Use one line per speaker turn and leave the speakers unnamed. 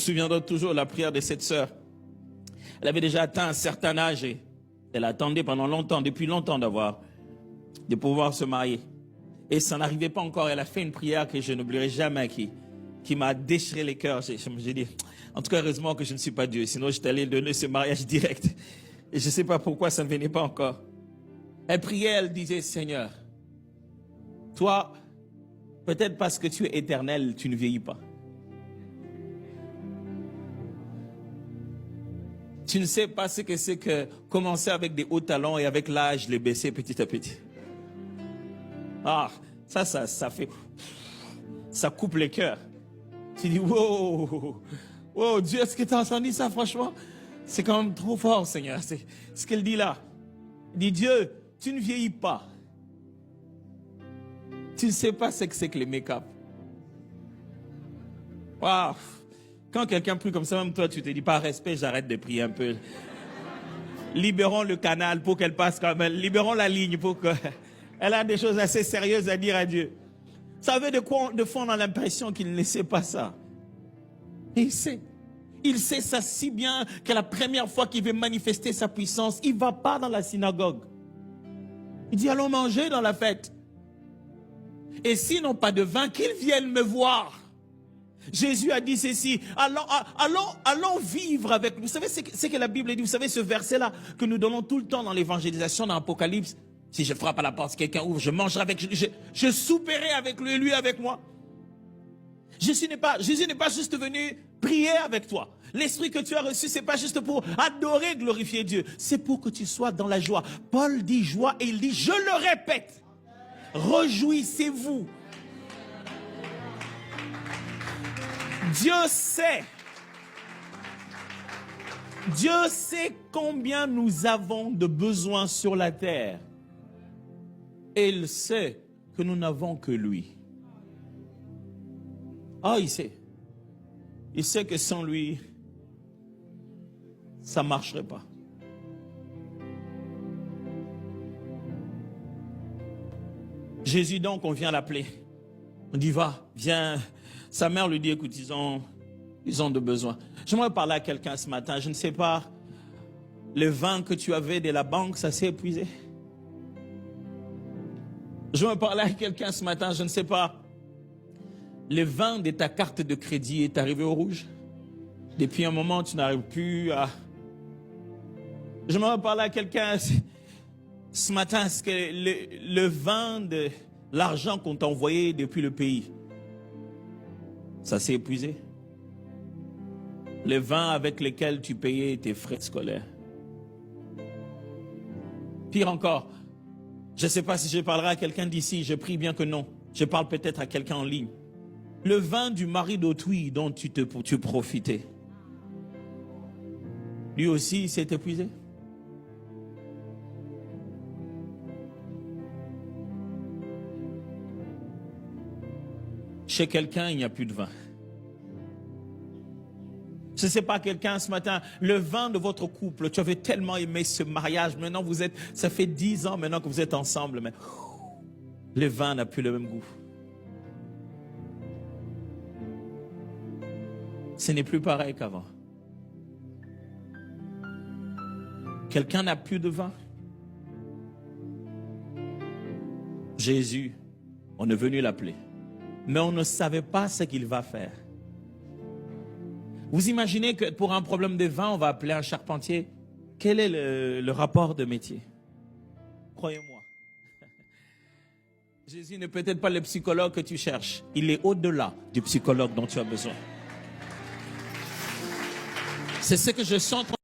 Je me souviendrai toujours de la prière de cette sœur. Elle avait déjà atteint un certain âge et elle attendait pendant longtemps, depuis longtemps de pouvoir se marier. Et ça n'arrivait pas encore. Elle a fait une prière que je n'oublierai jamais, qui m'a déchiré les cœurs. J'ai dit, en tout cas, heureusement que je ne suis pas Dieu. Sinon, j'étais allé donner ce mariage direct. Et je ne sais pas pourquoi ça ne venait pas encore. Elle priait, elle disait, Seigneur, toi, peut-être parce que tu es éternel, tu ne vieillis pas. Tu ne sais pas ce que c'est que commencer avec des hauts talons et avec l'âge, les baisser petit à petit. Ah, ça fait... Ça coupe les cœurs. Tu dis, wow, wow, Dieu, est-ce que tu as entendu ça, franchement? C'est quand même trop fort, Seigneur. C'est ce qu'elle dit là. Elle dit, Dieu, tu ne vieillis pas. Tu ne sais pas ce que c'est que les make-up. Waouh. Quand quelqu'un prie comme ça, même toi, tu te dis, par respect, j'arrête de prier un peu. Libérons le canal pour qu'elle passe quand même. Libérons la ligne pour qu'elle a des choses assez sérieuses à dire à Dieu. Ça veut de fois on a l'impression qu'il ne sait pas ça. Et il sait. Il sait ça si bien que la première fois qu'il veut manifester sa puissance, il ne va pas dans la synagogue. Il dit, allons manger dans la fête. Et s'ils n'ont pas de vin, qu'ils viennent me voir. Jésus a dit ceci, allons vivre avec nous. Vous savez ce que la Bible dit, vous savez ce verset-là que nous donnons tout le temps dans l'évangélisation, dans l'Apocalypse. Si je frappe à la porte, quelqu'un ouvre, je mangerai avec lui, je souperai avec lui et lui avec moi. Jésus n'est pas juste venu prier avec toi. L'esprit que tu as reçu, c'est pas juste pour adorer, glorifier Dieu. C'est pour que tu sois dans la joie. Paul dit joie et il dit, je le répète, réjouissez-vous. Dieu sait combien nous avons de besoins sur la terre. Et il sait que nous n'avons que lui. Ah, il sait. Il sait que sans lui, ça ne marcherait pas. Jésus donc, on vient l'appeler. On dit, va, viens. Sa mère lui dit, écoute, ils ont de besoins. J'aimerais parler à quelqu'un ce matin. Je ne sais pas, le vin que tu avais de la banque, ça s'est épuisé. J'aimerais parler à quelqu'un ce matin, je ne sais pas, le vin de ta carte de crédit est arrivé au rouge. Depuis un moment, tu n'arrives plus à... J'aimerais parler à quelqu'un ce matin, est-ce que le vin de l'argent qu'on t'a envoyé depuis le pays, ça s'est épuisé? Les vins avec lesquels tu payais tes frais scolaires. Pire encore, je ne sais pas si je parlerai à quelqu'un d'ici, je prie bien que non. Je parle peut-être à quelqu'un en ligne. Le vin du mari d'autrui dont tu profitais, lui aussi s'est épuisé. Chez quelqu'un, il n'y a plus de vin. Je ne sais pas, quelqu'un ce matin, le vin de votre couple, tu avais tellement aimé ce mariage, maintenant ça fait 10 ans maintenant que vous êtes ensemble, mais le vin n'a plus le même goût. Ce n'est plus pareil qu'avant. Quelqu'un n'a plus de vin. Jésus, on est venu l'appeler, mais on ne savait pas ce qu'il va faire. Vous imaginez que pour un problème de vin, on va appeler un charpentier? Quel est le rapport de métier? Croyez-moi. Jésus n'est peut-être pas le psychologue que tu cherches. Il est au-delà du psychologue dont tu as besoin. C'est ce que je sens.